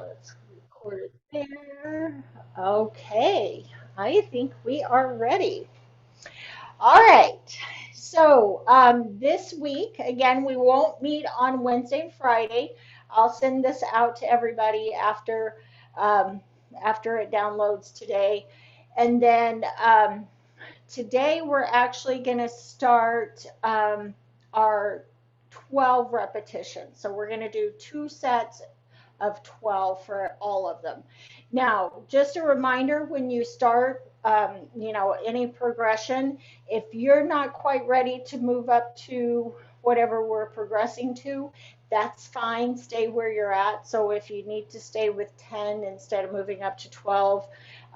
Let's record it there. Okay, I think we are ready. All right. So this week, again, we won't meet on Wednesday and Friday. I'll send this out to everybody um, after it downloads today. And then today we're actually going to start our 12 repetitions. So we're going to do 2 sets of 12 for all of them. Now, just a reminder, when you start, any progression, if you're not quite ready to move up to whatever we're progressing to, that's fine. Stay where you're at. So if you need to stay with 10 instead of moving up to 12,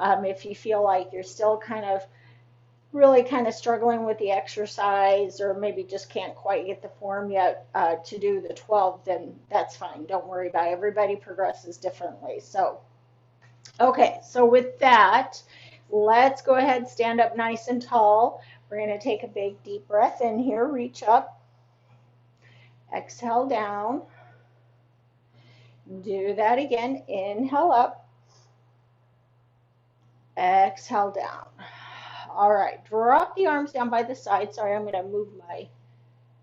if you feel like you're still really kind of struggling with the exercise or maybe just can't quite get the form yet to do the 12, then that's fine. Don't worry about it. Everybody progresses differently. So, okay, so with that, let's go ahead, stand up nice and tall. We're going to take a big deep breath in here, reach up, exhale down. Do that again. Inhale up, exhale down. All right, drop the arms down by the side. Sorry, I'm going to move my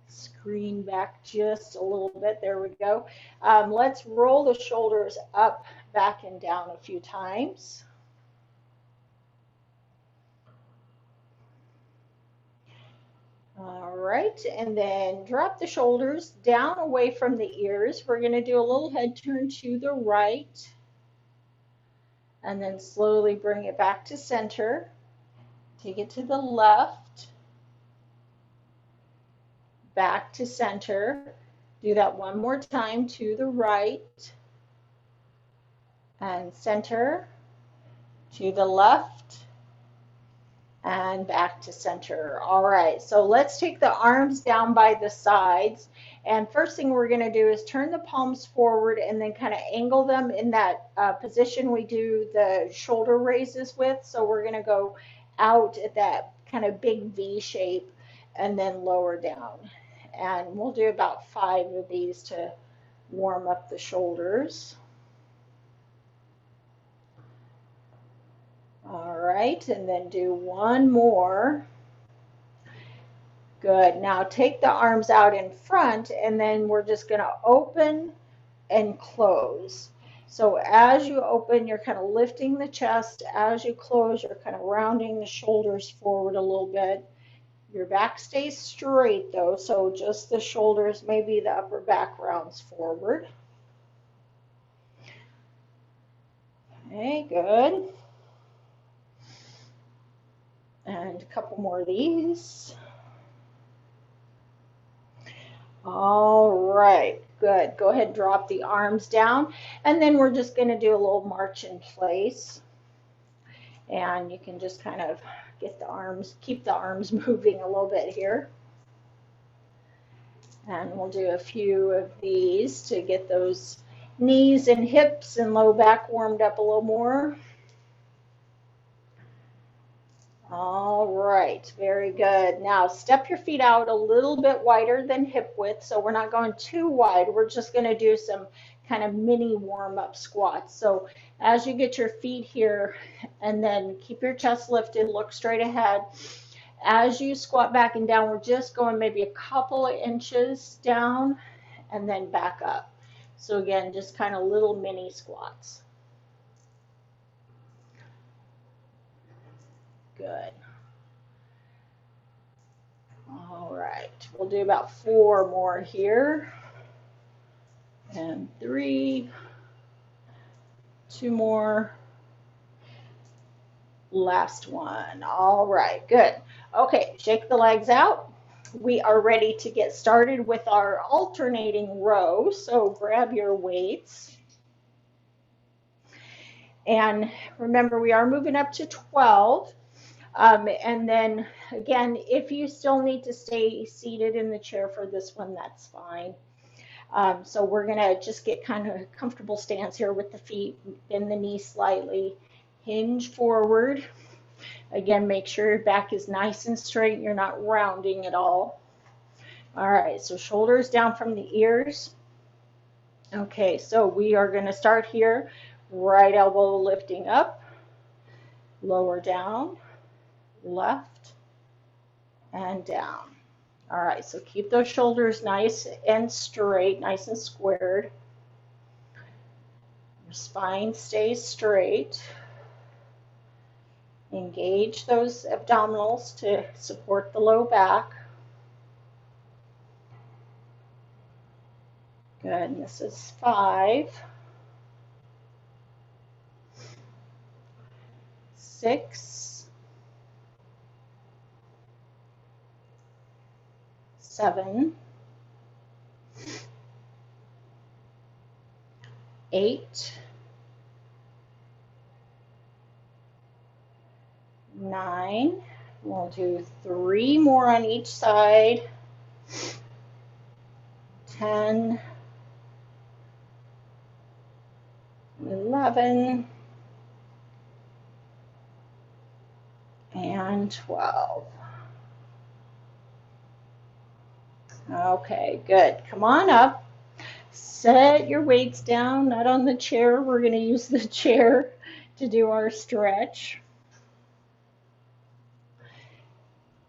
screen back just a little bit. There we go. Let's roll the shoulders up, back, and down a few times. All right, and then drop the shoulders down away from the ears. We're going to do a little head turn to the right, and then slowly bring it back to center. Take it to the left, back to center. Do that one more time to the right, and center, to the left, and back to center. All right, so let's take the arms down by the sides. And first thing we're going to do is turn the palms forward and then kind of angle them in that position we do the shoulder raises with. So we're going to go out at that kind of big V shape and then lower down. And we'll do about 5 of these to warm up the shoulders. All right, and then do one more. Good. Now take the arms out in front, and then we're just going to open and close. So as you open, you're kind of lifting the chest. As you close, you're kind of rounding the shoulders forward a little bit. Your back stays straight though, so just the shoulders, maybe the upper back rounds forward. Okay, good. And a couple more of these. All right, good. Go ahead and drop the arms down. And then we're just going to do a little march in place. And you can just kind of get the arms, keep the arms moving a little bit here. And we'll do a few of these to get those knees and hips and low back warmed up a little more. All right, very good. Now step your feet out a little bit wider than hip width, so we're not going too wide. We're just going to do some kind of mini warm-up squats. So as you get your feet here, and then keep your chest lifted, look straight ahead. As you squat back and down, we're just going maybe a couple of inches down and then back up. So again, just kind of little mini squats. Good. All right, we'll do about 4 more here. And 3, 2 more. Last one. All right, good. Okay, shake the legs out. We are ready to get started with our alternating row. So grab your weights. And remember, we are moving up to 12. And then again, if you still need to stay seated in the chair for this one, that's fine. So we're going to just get kind of a comfortable stance here with the feet, bend the knees slightly, hinge forward. Again, make sure your back is nice and straight. You're not rounding at all. All right, so shoulders down from the ears. Okay, so we are going to start here, right elbow lifting up, lower down, left, and down. All right, so keep those shoulders nice and straight, nice and squared. Your spine stays straight. Engage those abdominals to support the low back. Good, and this is 5, 6, 7, 8, 9. We'll do 3 more on each side. 10, 11, and 12. Okay, good. Come on up. Set your weights down, not on the chair. We're going to use the chair to do our stretch.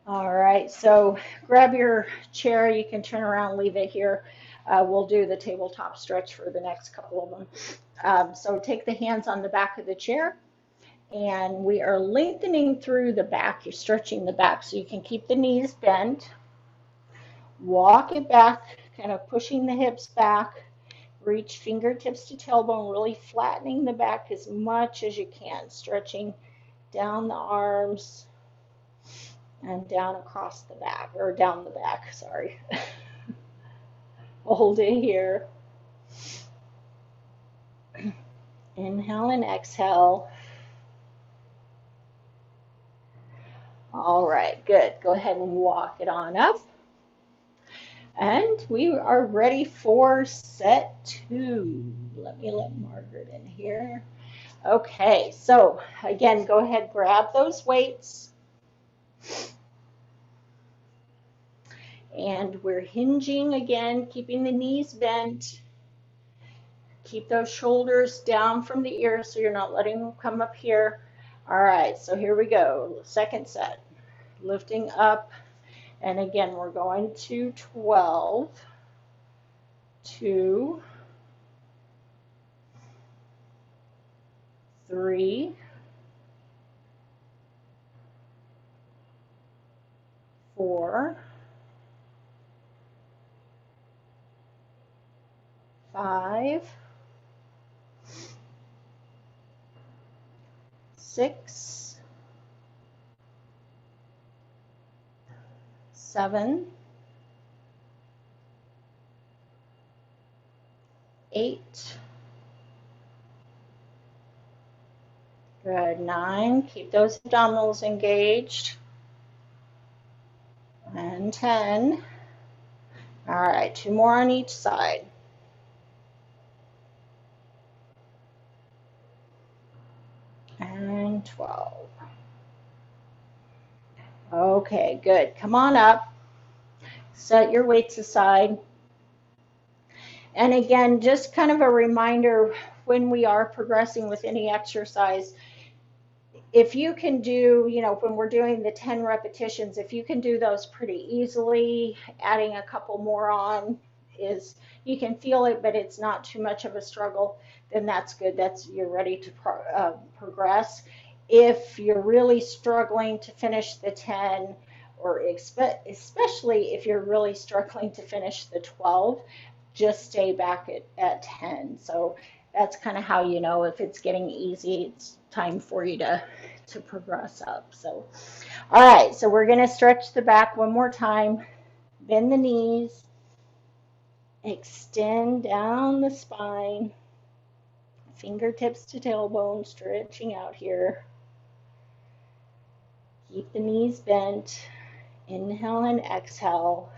All right, so grab your chair. You can turn around, leave it here. We'll do the tabletop stretch for the next couple of them. So take the hands on the back of the chair, and we are lengthening through the back. You're stretching the back so you can keep the knees bent. Walk it back, kind of pushing the hips back. Reach fingertips to tailbone, really flattening the back as much as you can. Stretching down the arms and down across the back, or down the back, sorry. Hold it here. Inhale and exhale. All right, good. Go ahead and walk it on up. And we are ready for set 2. Let Margaret in here. Okay, so again, go ahead, grab those weights. And we're hinging again, keeping the knees bent. Keep those shoulders down from the ears so you're not letting them come up here. All right, so here we go. Second set. Lifting up. And again, we're going to 12, 2, 3, 4, 5, 6, 7, 8. Good. 9. Keep those abdominals engaged. And 10. All right, 2 more on each side. And 12. Okay, good. Come on up. Set your weights aside. And again, just kind of a reminder when we are progressing with any exercise, if you can do, when we're doing the 10 repetitions, if you can do those pretty easily, adding a couple more on is, you can feel it, but it's not too much of a struggle, then that's good. You're ready to progress. If you're really struggling to finish the 10, or especially if you're really struggling to finish the 12, just stay back at 10. So that's kind of how you know if it's getting easy, it's time for you to progress up. So, all right, so we're going to stretch the back one more time. Bend the knees. Extend down the spine. Fingertips to tailbone, stretching out here. Keep the knees bent. Inhale and exhale.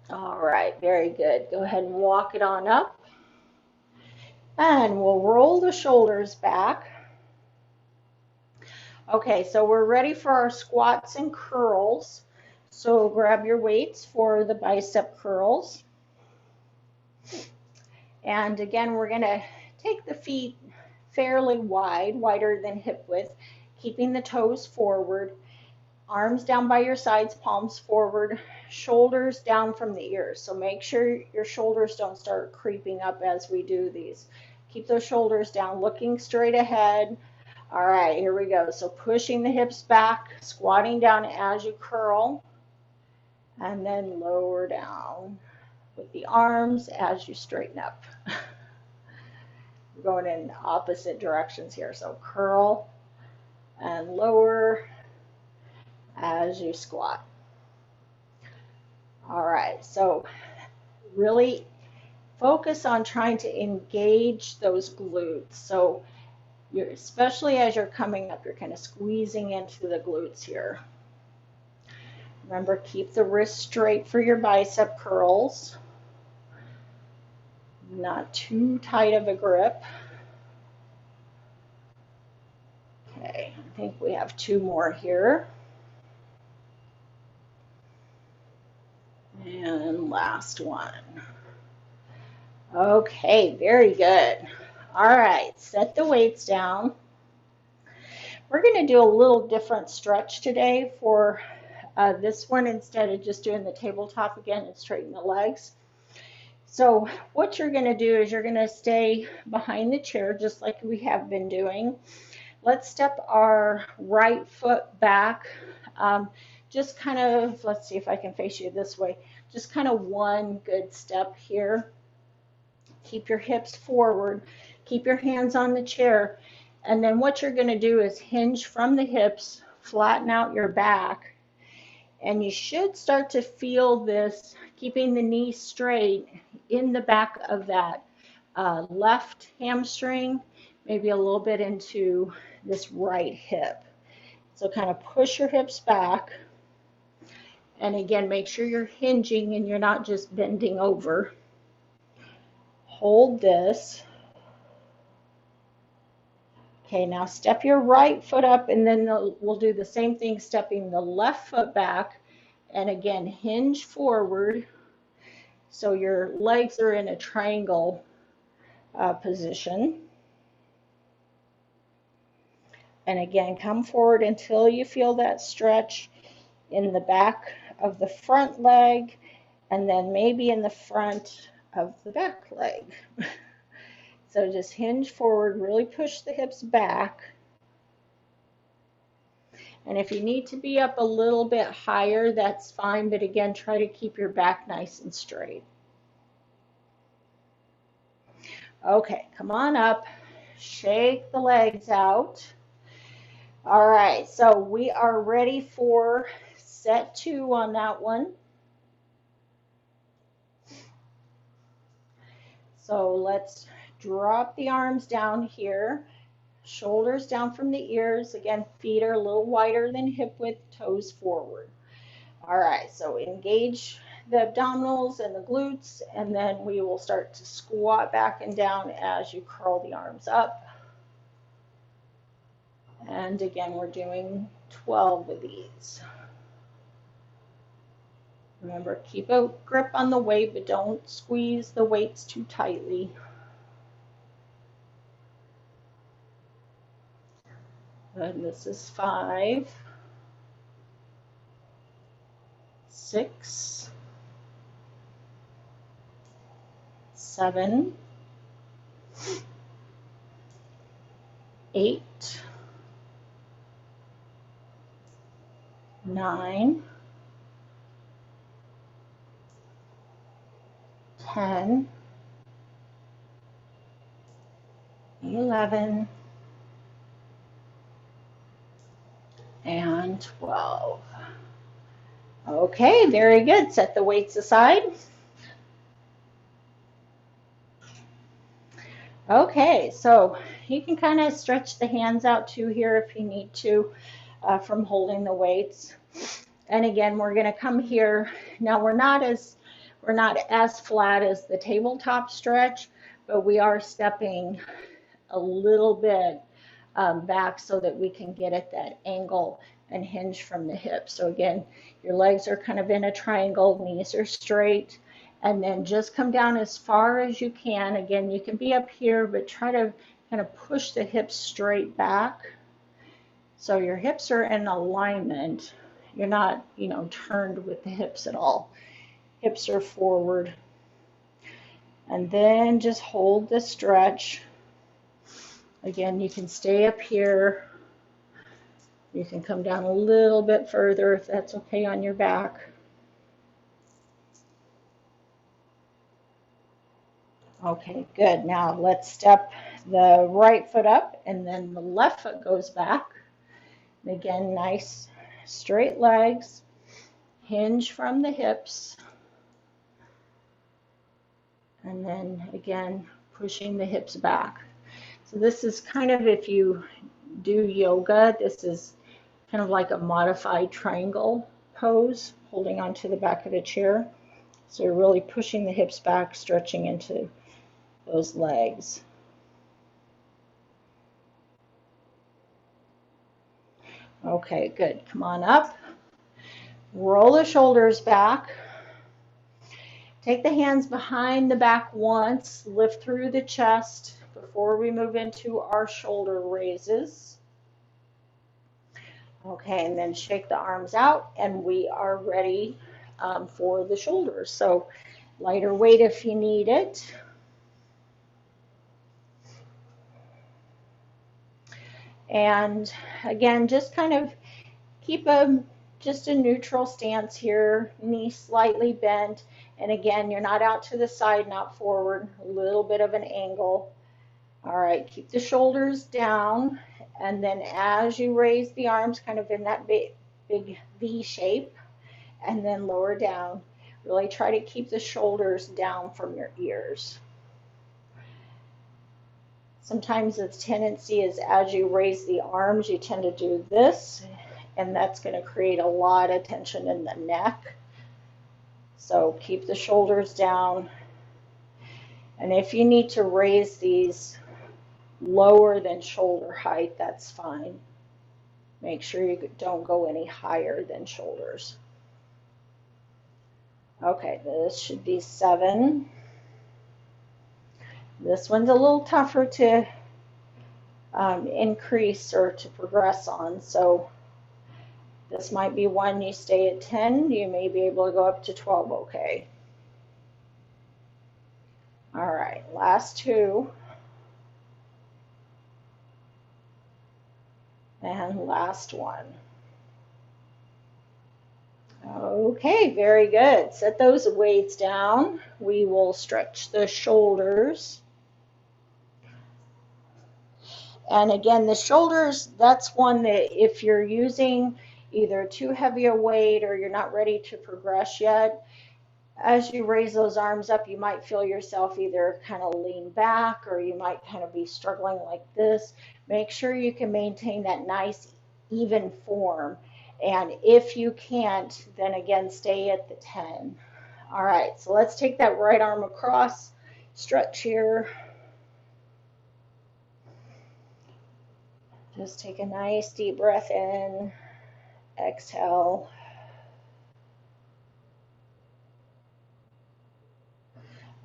All right, very good. Go ahead and walk it on up. And we'll roll the shoulders back. Okay, so we're ready for our squats and curls. So grab your weights for the bicep curls. And again, we're going to take the feet fairly wide, wider than hip width, keeping the toes forward, arms down by your sides, palms forward, shoulders down from the ears. So make sure your shoulders don't start creeping up as we do these. Keep those shoulders down, looking straight ahead. All right, here we go. So pushing the hips back, squatting down as you curl, and then lower down with the arms as you straighten up. We're going in opposite directions here. So curl and lower as you squat. All right, so really focus on trying to engage those glutes. So especially as you're coming up, you're kind of squeezing into the glutes here. Remember, keep the wrist straight for your bicep curls. Not too tight of a grip. Okay, I think we have 2 more here. And last one. Okay, very good. All right, set the weights down. We're going to do a little different stretch today for this one. Instead of just doing the tabletop again and straighten the legs. So what you're going to do is you're going to stay behind the chair just like we have been doing. Let's step our right foot back. Just kind of, let's see if I can face you this way. Just kind of one good step here. Keep your hips forward. Keep your hands on the chair. And then what you're going to do is hinge from the hips, flatten out your back. And you should start to feel this, keeping the knee straight in the back of that left hamstring, maybe a little bit into this right hip. So kind of push your hips back. And again, make sure you're hinging and you're not just bending over. Hold this. Okay, now step your right foot up, and then we'll do the same thing, stepping the left foot back. And again, hinge forward. So your legs are in a triangle position. And again, come forward until you feel that stretch in the back of the front leg, and then maybe in the front of the back leg. So just hinge forward, really push the hips back. And if you need to be up a little bit higher, that's fine, but again, try to keep your back nice and straight. Okay, come on up, shake the legs out. All right, so we are ready for set 2 on that one. So let's drop the arms down here, shoulders down from the ears. Again, feet are a little wider than hip width, toes forward. All right, so engage the abdominals and the glutes, and then we will start to squat back and down as you curl the arms up. And again, we're doing 12 of these. Remember, keep a grip on the weight, but don't squeeze the weights too tightly. And this is 5, 6, 7, 8, 9, 10, 11, and 12. Okay, very good. Set the weights aside. Okay, so you can kind of stretch the hands out too here if you need to from holding the weights. And again, we're going to come here. Now we're not as flat as the tabletop stretch, but we are stepping a little bit back so that we can get at that angle and hinge from the hips. So again, your legs are kind of in a triangle, knees are straight, and then just come down as far as you can. Again, you can be up here, but try to kind of push the hips straight back. So your hips are in alignment. You're not, turned with the hips at all. Hips are forward. And then just hold the stretch. Again, you can stay up here. You can come down a little bit further if that's okay on your back. Okay, good. Now let's step the right foot up and then the left foot goes back. And again, nice straight legs, hinge from the hips. And then again, pushing the hips back. So this is kind of, if you do yoga, this is kind of like a modified triangle pose, holding onto the back of the chair. So you're really pushing the hips back, stretching into those legs. Okay, good. Come on up. Roll the shoulders back. Take the hands behind the back once, lift through the chest before we move into our shoulder raises. Okay, and then shake the arms out, and we are ready for the shoulders. So lighter weight if you need it. And again, just kind of keep just a neutral stance here, knee slightly bent. And again, you're not out to the side, not forward, a little bit of an angle. All right, keep the shoulders down. And then as you raise the arms, kind of in that big V shape, and then lower down, really try to keep the shoulders down from your ears. Sometimes the tendency is as you raise the arms, you tend to do this, and that's going to create a lot of tension in the neck. So keep the shoulders down. And if you need to raise these lower than shoulder height, that's fine. Make sure you don't go any higher than shoulders. Okay, this should be 7. This one's a little tougher to increase or to progress on, so this might be one you stay at 10. You may be able to go up to 12, okay. All right, last 2. And last 1. Okay, very good. Set those weights down. We will stretch the shoulders. And again, the shoulders, that's one that if you're using either too heavy a weight or you're not ready to progress yet, as you raise those arms up, you might feel yourself either kind of lean back or you might kind of be struggling like this. Make sure you can maintain that nice even form. And if you can't, then again, stay at the 10. All right, so let's take that right arm across, stretch here. Just take a nice deep breath in, exhale.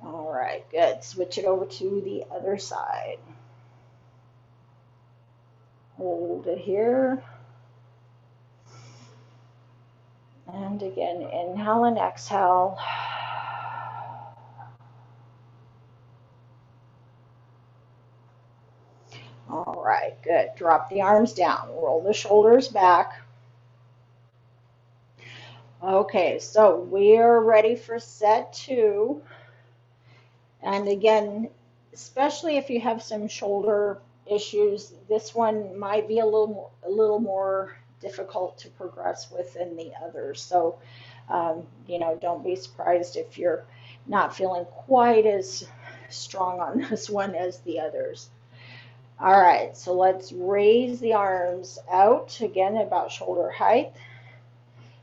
All right, good. Switch it over to the other side. Hold it here. And again, inhale and exhale. All right, good. Drop the arms down. Roll the shoulders back. Okay, so we are ready for set 2. And again, especially if you have some shoulder issues, this one might be a little more difficult to progress with than the others. So, don't be surprised if you're not feeling quite as strong on this one as the others. All right, so let's raise the arms out again about shoulder height.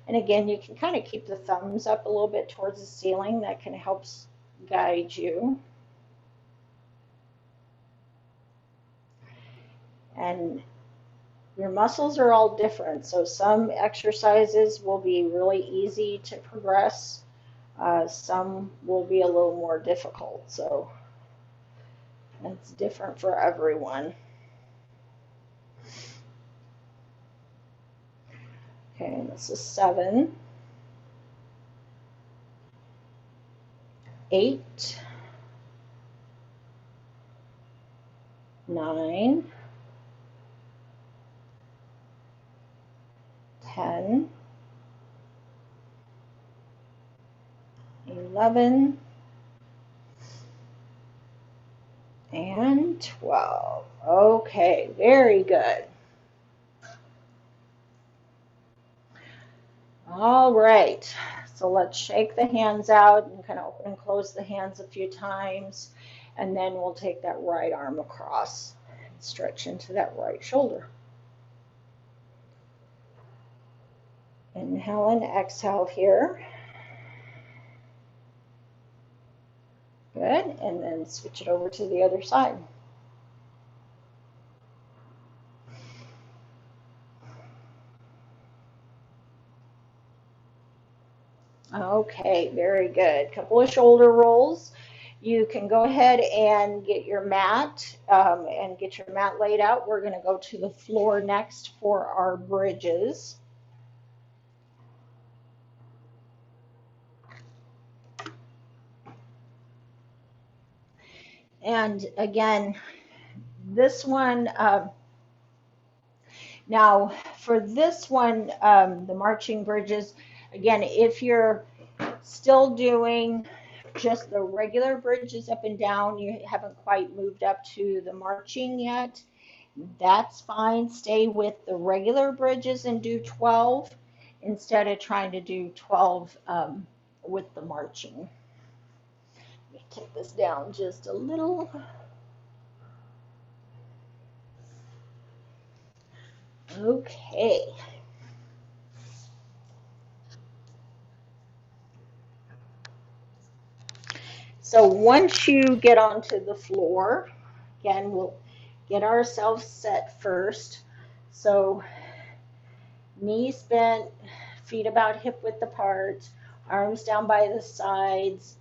And again, you can kind of keep the thumbs up a little bit towards the ceiling. That can help guide you. And Your muscles are all different, so some exercises will be really easy to progress. Some will be a little more difficult, so it's different for everyone. Okay, this is 7, 8, 9, 10, 11, and 12. Okay, very good. All right, so let's shake the hands out and kind of open and close the hands a few times, and then we'll take that right arm across and stretch into that right shoulder. Inhale and exhale here. Good, and then switch it over to the other side. Okay, very good. Couple of shoulder rolls. You can go ahead and get your mat laid out. We're going to go to the floor next for our bridges. And again, this one, now for this one, the marching bridges, again, if you're still doing just the regular bridges up and down, you haven't quite moved up to the marching yet, that's fine. Stay with the regular bridges and do 12 instead of trying to do 12 with the marching. Let me take this down just a little. Okay. So once you get onto the floor, again, we'll get ourselves set first. So knees bent, feet about hip width apart, arms down by the sides.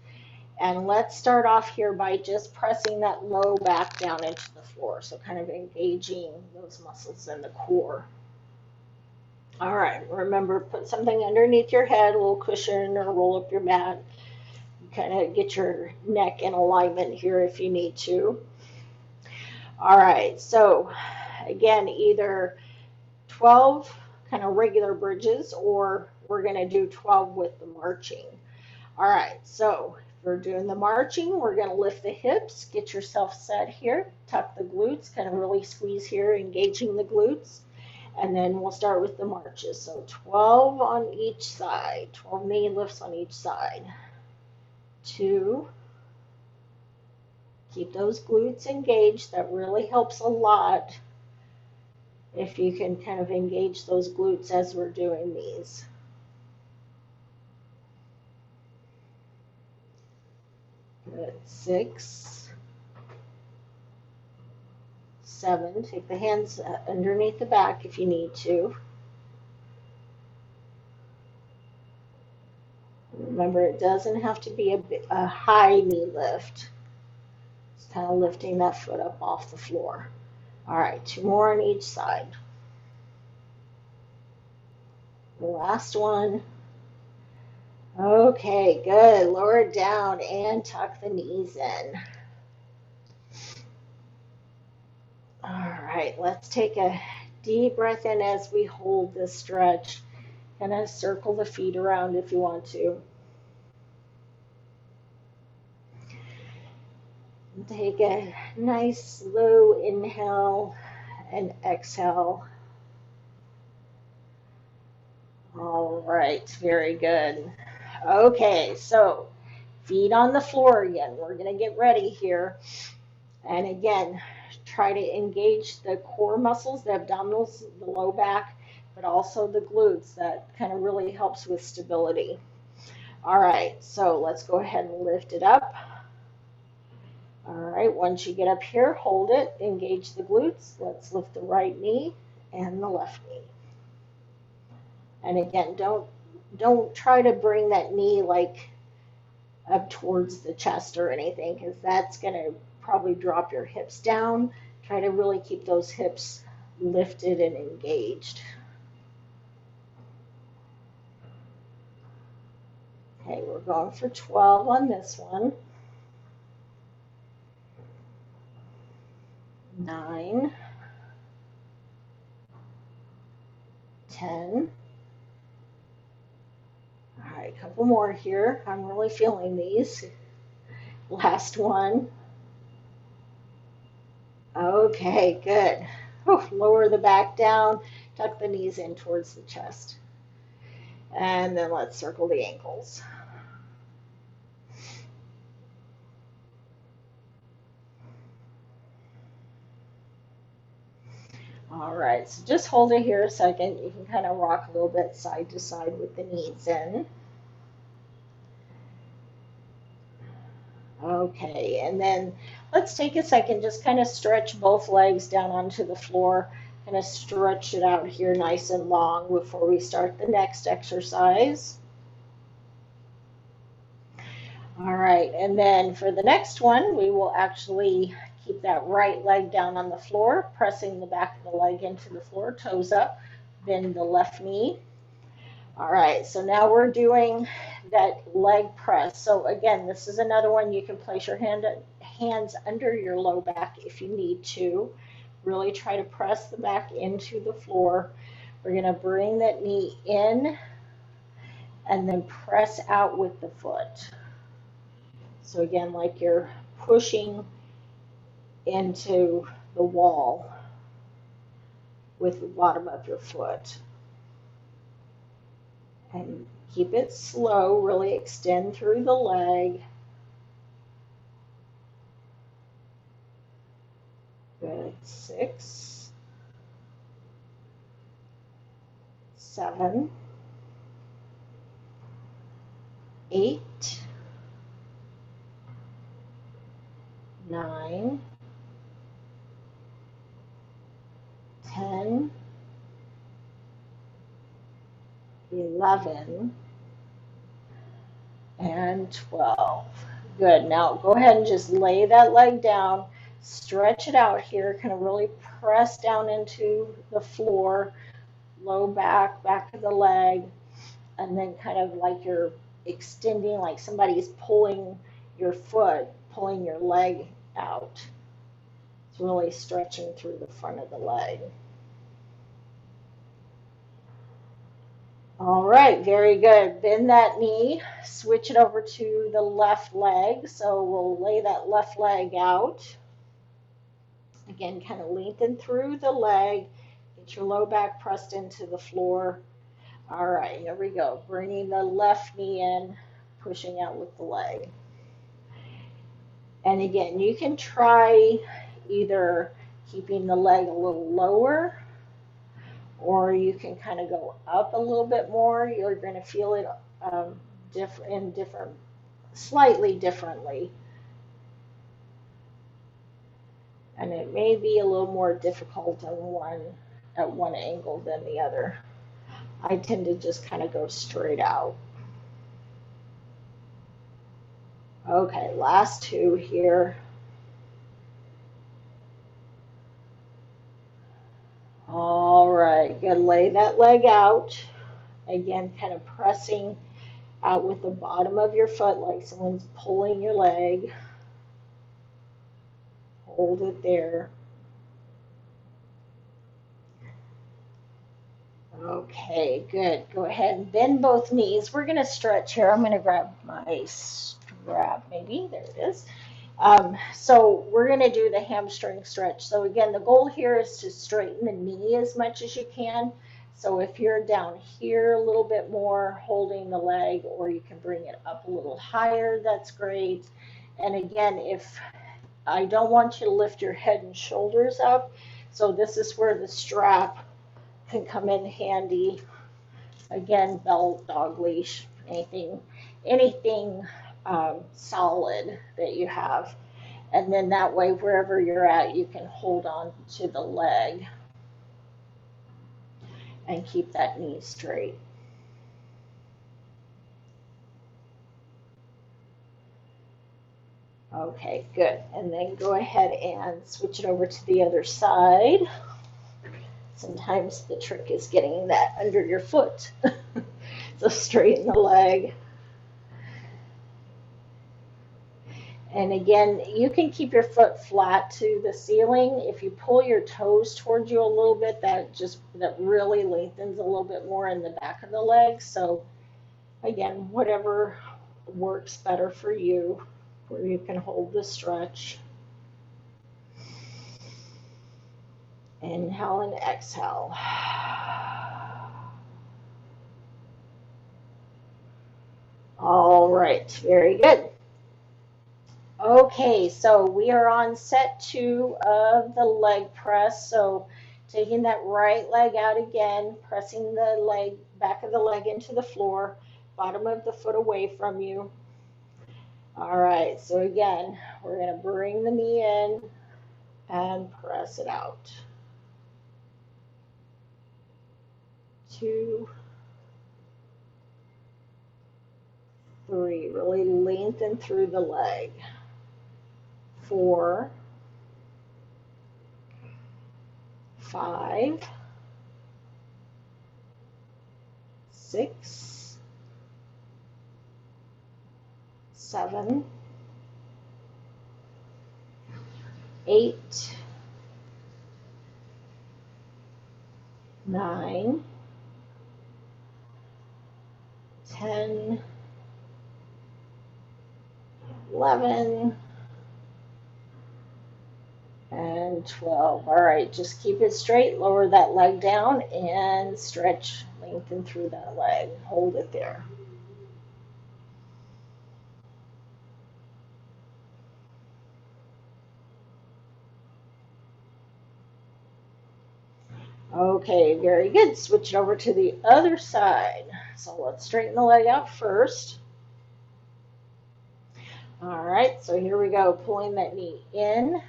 And let's start off here by just pressing that low back down into the floor. So kind of engaging those muscles in the core. All right, remember, put something underneath your head, a little cushion, or roll up your mat. Kind of get your neck in alignment here if you need to. All right, so again, either 12 kind of regular bridges, or we're going to do 12 with the marching. All right, so if we're doing the marching, we're going to lift the hips, get yourself set here, tuck the glutes, kind of really squeeze here, engaging the glutes. And then we'll start with the marches. So 12 on each side, 12 knee lifts on each side. 2. Keep those glutes engaged. That really helps a lot if you can kind of engage those glutes as we're doing these. Good. 6, 7. Take the hands underneath the back if you need to. Remember, it doesn't have to be a high knee lift. Just kind of lifting that foot up off the floor. All right, 2 more on each side. The last one. Okay, good. Lower it down and tuck the knees in. All right, let's take a deep breath in as we hold this stretch. Kind of circle the feet around if you want to. Take a nice slow inhale and exhale. All right, very good. Okay, so feet on the floor again. We're going to get ready here. And again, try to engage the core muscles, the abdominals, the low back, but also the glutes. That kind of really helps with stability. All right, so let's go ahead and lift it up. All right, once you get up here, hold it, engage the glutes. Let's lift the right knee and the left knee. And again, don't try to bring that knee like up towards the chest or anything, because that's going to probably drop your hips down. Try to really keep those hips lifted and engaged. Okay, we're going for 12 on this one. 9, 10. All right, a couple more here. I'm really feeling these. Last one. Okay, good. Lower the back down, tuck the knees in towards the chest. And then let's circle the ankles. All right, so just hold it here a second. You can kind of rock a little bit side to side with the knees in. Okay, and then let's take a second, just kind of stretch both legs down onto the floor. Kind of stretch it out here nice and long before we start the next exercise. All right, and then for the next one, we will actually keep that right leg down on the floor, pressing the back of the leg into the floor, toes up, bend the left knee. All right, so now we're doing that leg press. So again, this is another one you can place your hands under your low back if you need to. Really try to press the back into the floor. We're going to bring that knee in and then press out with the foot. So again, like you're pushing into the wall with the bottom of your foot. And keep it slow, really extend through the leg. Good. 6, 7, 8, 9, 10, 11, and 12. Good. Now go ahead and just lay that leg down, stretch it out here, kind of really press down into the floor, low back, back of the leg, and then kind of like you're extending, like somebody's pulling your foot, pulling your leg out. It's really stretching through the front of the leg. All right, very good. Bend that knee, switch it over to the left leg. So we'll lay that left leg out. Again, kind of lengthen through the leg, get your low back pressed into the floor. All right, here we go. Bringing the left knee in, pushing out with the leg. And again, you can try either keeping the leg a little lower, or you can kind of go up a little bit more. You're going to feel it slightly differently. And it may be a little more difficult at one angle than the other. I tend to just kind of go straight out. Okay, last two here. All right, good. Lay that leg out. Again, kind of pressing out with the bottom of your foot like someone's pulling your leg. Hold it there. Okay, good. Go ahead and bend both knees. We're going to stretch here. I'm going to grab my strap, maybe. There it is. So we're going to do the hamstring stretch. So again, the goal here is to straighten the knee as much as you can. So if you're down here a little bit more, holding the leg, or you can bring it up a little higher, that's great. And again, if I don't want you to lift your head and shoulders up, so this is where the strap can come in handy. Again, belt, dog leash, anything solid that you have. And then that way, wherever you're at, you can hold on to the leg. and keep that knee straight. Okay, good. And then go ahead and switch it over to the other side. Sometimes the trick is getting that under your foot. So straighten the leg. And again, you can keep your foot flat to the ceiling. If you pull your toes towards you a little bit, that really lengthens a little bit more in the back of the leg. So again, whatever works better for you, where you can hold the stretch. Inhale and exhale. All right, very good. Okay, so we are on set 2 of the leg press. So taking that right leg out again, pressing the leg, back of the leg into the floor, bottom of the foot away from you. All right, so again, we're going to bring the knee in and press it out. 2, 3, really lengthen through the leg. 4, 5, 6, 7, 8, 9, 10, 11, and 12. All right, just keep it straight. Lower that leg down and stretch, lengthen through that leg. Hold it there. Okay, very good. Switch it over to the other side. So let's straighten the leg out first. All right, so here we go. Pulling that knee in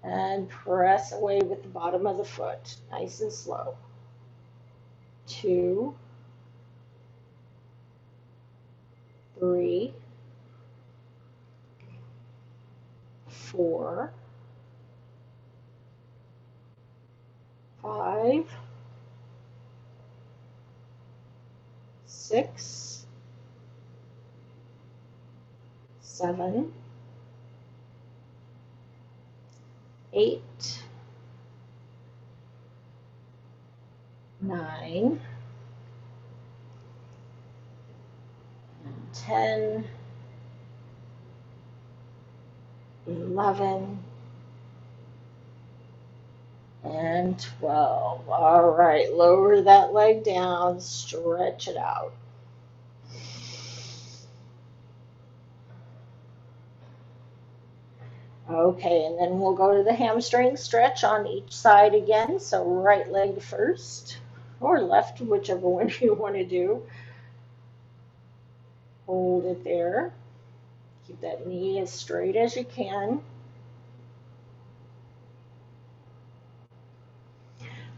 and press away with the bottom of the foot. Nice and slow. 2, 3, 4, 5, 6, 7, 8, 9, 10, 11, and 12. All right, lower that leg down, stretch it out. Okay, and then we'll go to the hamstring stretch on each side again. So right leg first, or left, whichever one you want to do. Hold it there. Keep that knee as straight as you can.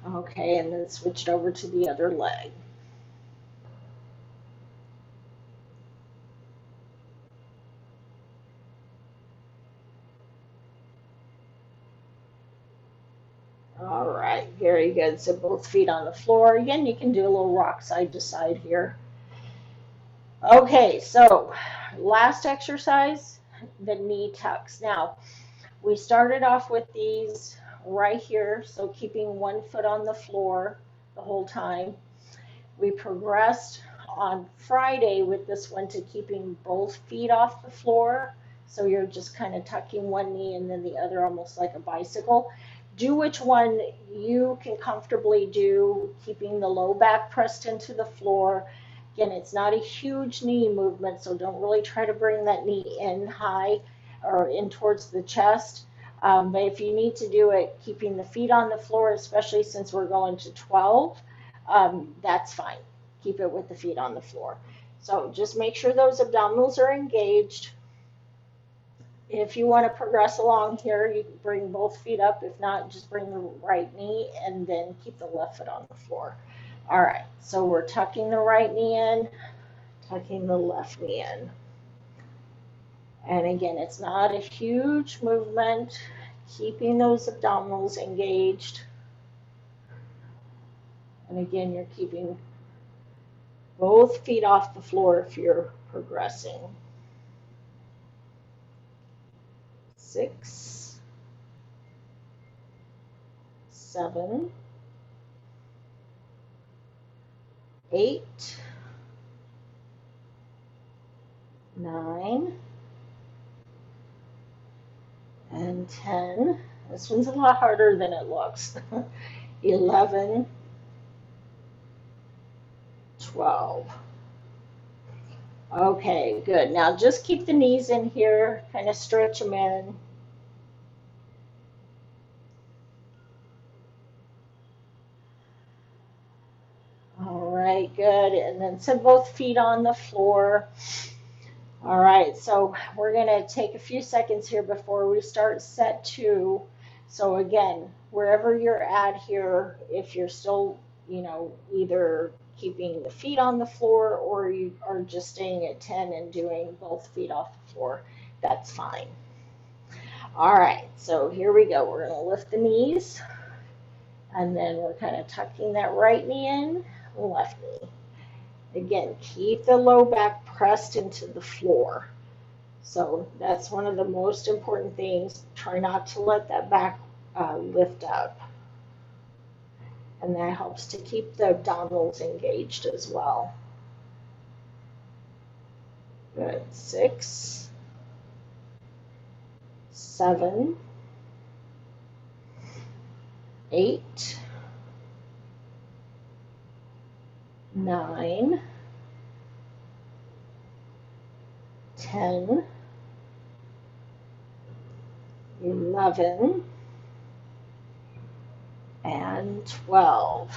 Okay, and then switch it over to the other leg. All right, very good. So both feet on the floor. Again, you can do a little rock side to side here. Okay, so last exercise, the knee tucks. Now, we started off with these right here, so keeping one foot on the floor the whole time. We progressed on Friday with this one to keeping both feet off the floor. So you're just kind of tucking one knee and then the other almost like a bicycle. Do which one you can comfortably do, keeping the low back pressed into the floor. Again, it's not a huge knee movement, so don't really try to bring that knee in high or in towards the chest. But if you need to do it, keeping the feet on the floor, especially since we're going to 12, that's fine. Keep it with the feet on the floor. So just make sure those abdominals are engaged. If you want to progress along here, you can bring both feet up. If not, just bring the right knee and then keep the left foot on the floor. All right, so we're tucking the right knee in, tucking the left knee in. And again, it's not a huge movement, keeping those abdominals engaged. And again, you're keeping both feet off the floor if you're progressing. 6, 7, 8, 9, and 10. This one's a lot harder than it looks. 11, 12. Okay, good. Now just keep the knees in here, kind of stretch them in. All right, good. And then set both feet on the floor. All right, so we're going to take a few seconds here before we start set 2. So again, wherever you're at here, if you're still, either keeping the feet on the floor or you are just staying at 10 and doing both feet off the floor, that's fine. All right, so here we go. We're going to lift the knees, and then we're kind of tucking that right knee in, left knee. Again, keep the low back pressed into the floor. So that's one of the most important things. Try not to let that back lift up. And that helps to keep the abdominals engaged as well. Good. 6, 7, 8, 9, 10, 11, and 12.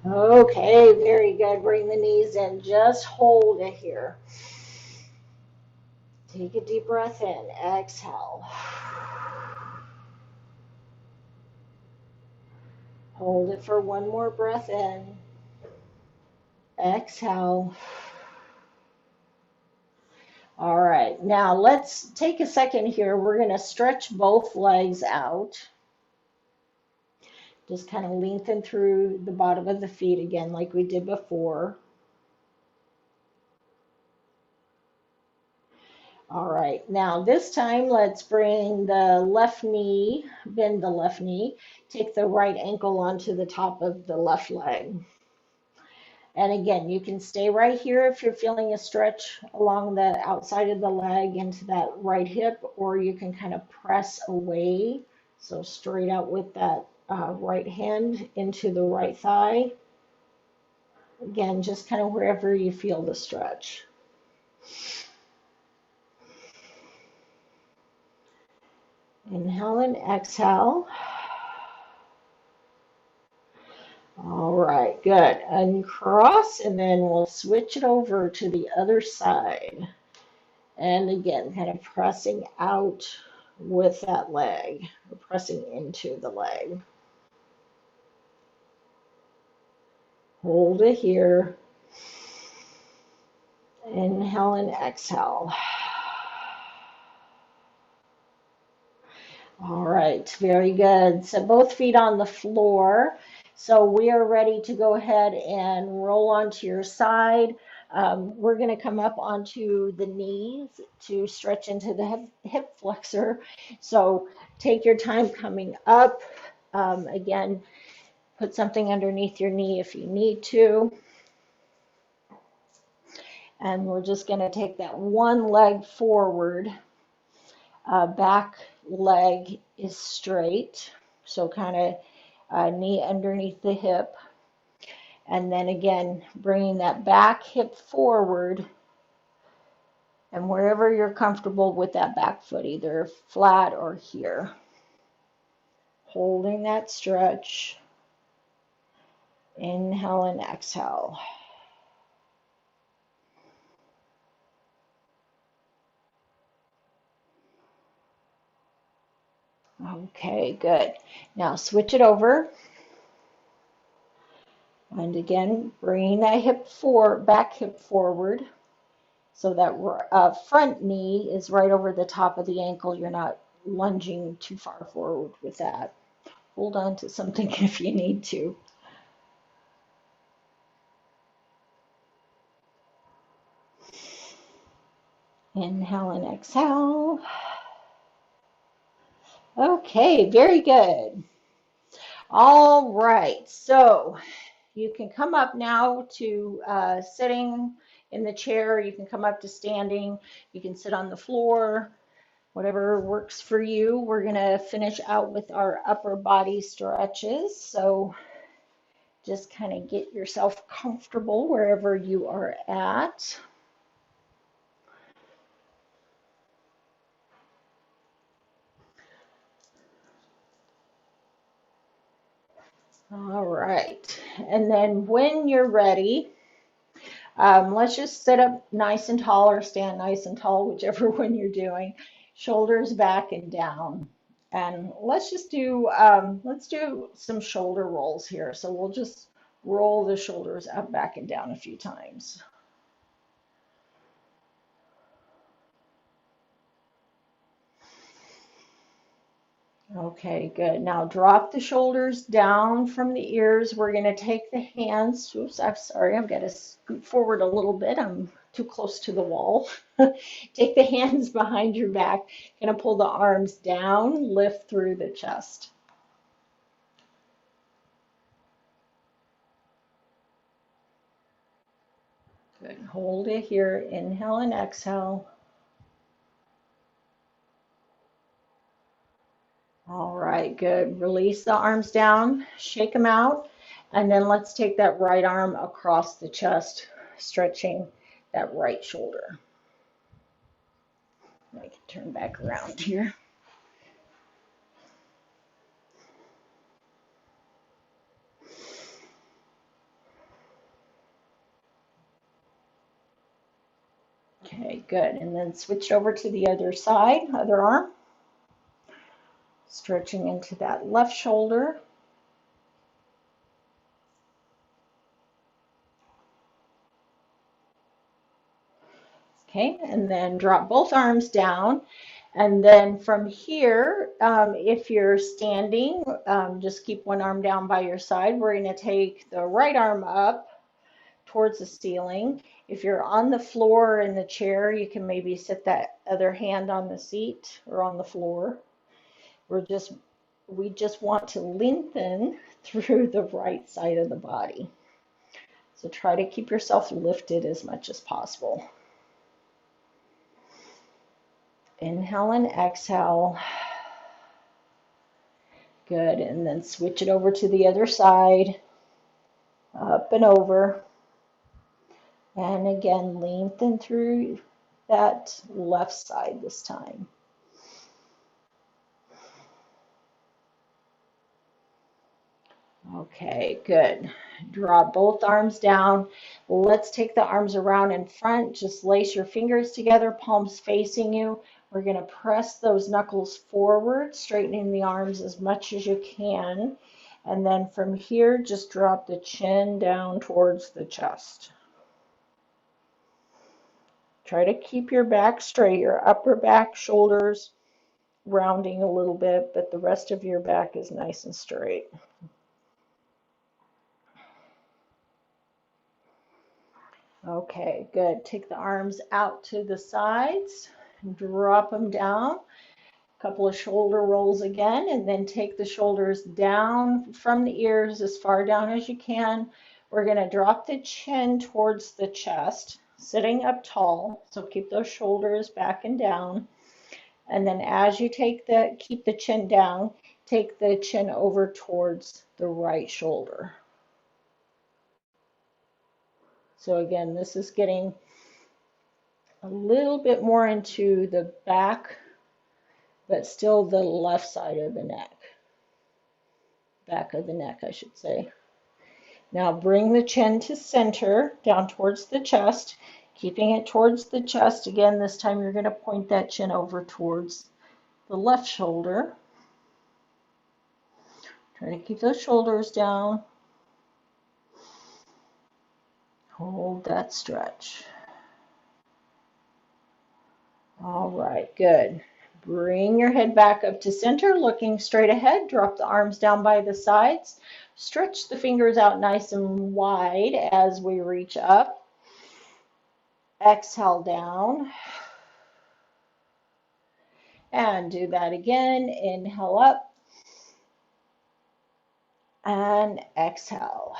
Okay, very good. Bring the knees in. Just hold it here. Take a deep breath in. Exhale. Hold it for one more breath in. Exhale. All right, now let's take a second here. We're going to stretch both legs out. Just kind of lengthen through the bottom of the feet again like we did before. All right, now this time let's bring the left knee, bend the left knee, take the right ankle onto the top of the left leg. And again, you can stay right here if you're feeling a stretch along the outside of the leg into that right hip, or you can kind of press away, so straight out with that right hand into the right thigh. Again, just kind of wherever you feel the stretch. Inhale and exhale. All right, good. Uncross, and then we'll switch it over to the other side. And again, kind of pressing out with that leg, pressing into the leg. Hold it here. Inhale and exhale. All right, very good. So both feet on the floor. So we are ready to go ahead and roll onto your side. We're going to come up onto the knees to stretch into the hip flexor. So take your time coming up. Again, put something underneath your knee if you need to. And we're just going to take that one leg forward. Back leg is straight. So kind of knee underneath the hip. And then again, bringing that back hip forward. And wherever you're comfortable with that back foot, either flat or here. Holding that stretch. Inhale and exhale. Okay, good. Now switch it over. And again, bring that back hip forward so that front knee is right over the top of the ankle. You're not lunging too far forward with that. Hold on to something if you need to. Inhale and exhale. Okay, very good. All right, so you can come up now to sitting in the chair. You can come up to standing. You can sit on the floor, whatever works for you. We're going to finish out with our upper body stretches. So just kind of get yourself comfortable wherever you are at. All right, and then when you're ready, let's just sit up nice and tall or stand nice and tall, whichever one you're doing. Shoulders back and down. And let's do some shoulder rolls here. So we'll just roll the shoulders up, back, and down a few times. Okay, good. Now drop the shoulders down from the ears. We're going to take the hands. Oops, I'm sorry. I've got to scoot forward a little bit. I'm too close to the wall. Take the hands behind your back. Going to pull the arms down, lift through the chest. Good. Hold it here. Inhale and exhale. All right, good. Release the arms down, shake them out, and then let's take that right arm across the chest, stretching that right shoulder. I can turn back around here. Okay, good. And then switch over to the other side, other arm, stretching into that left shoulder. Okay, and then drop both arms down. And then from here, if you're standing, just keep one arm down by your side. We're going to take the right arm up towards the ceiling. If you're on the floor in the chair, you can maybe sit that other hand on the seat or on the floor. We just want to lengthen through the right side of the body. So try to keep yourself lifted as much as possible. Inhale and exhale. Good. And then switch it over to the other side. Up and over. And again, lengthen through that left side this time. Okay, good. Draw both arms down. Let's take the arms around in front. Just lace your fingers together, palms facing you. We're going to press those knuckles forward, straightening the arms as much as you can. And then from here, just drop the chin down towards the chest. Try to keep your back straight, your upper back, shoulders rounding a little bit, but the rest of your back is nice and straight. Okay, good. Take the arms out to the sides, drop them down. A couple of shoulder rolls again, and then take the shoulders down from the ears as far down as you can. We're going to drop the chin towards the chest, sitting up tall. So keep those shoulders back and down. And then as you keep the chin down, take the chin over towards the right shoulder. So again, this is getting a little bit more into the back, but still the left side of the neck. Back of the neck, I should say. Now bring the chin to center, down towards the chest, keeping it towards the chest. Again, this time you're going to point that chin over towards the left shoulder. Try to keep those shoulders down. Hold that stretch. All right, good. Bring your head back up to center, looking straight ahead. Drop the arms down by the sides. Stretch the fingers out nice and wide as we reach up. Exhale down. And do that again. Inhale up and exhale.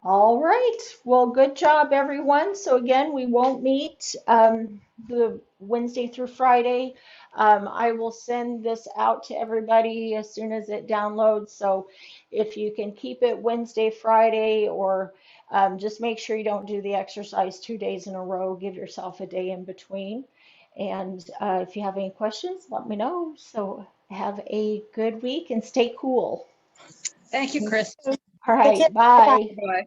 All right. Well, good job, everyone. So again, we won't meet the Wednesday through Friday. I will send this out to everybody as soon as it downloads. So if you can keep it Wednesday, Friday, or just make sure you don't do the exercise 2 days in a row. Give yourself a day in between. And if you have any questions, let me know. So have a good week and stay cool. Thank you, Chris. All Take care. right. Bye. Bye.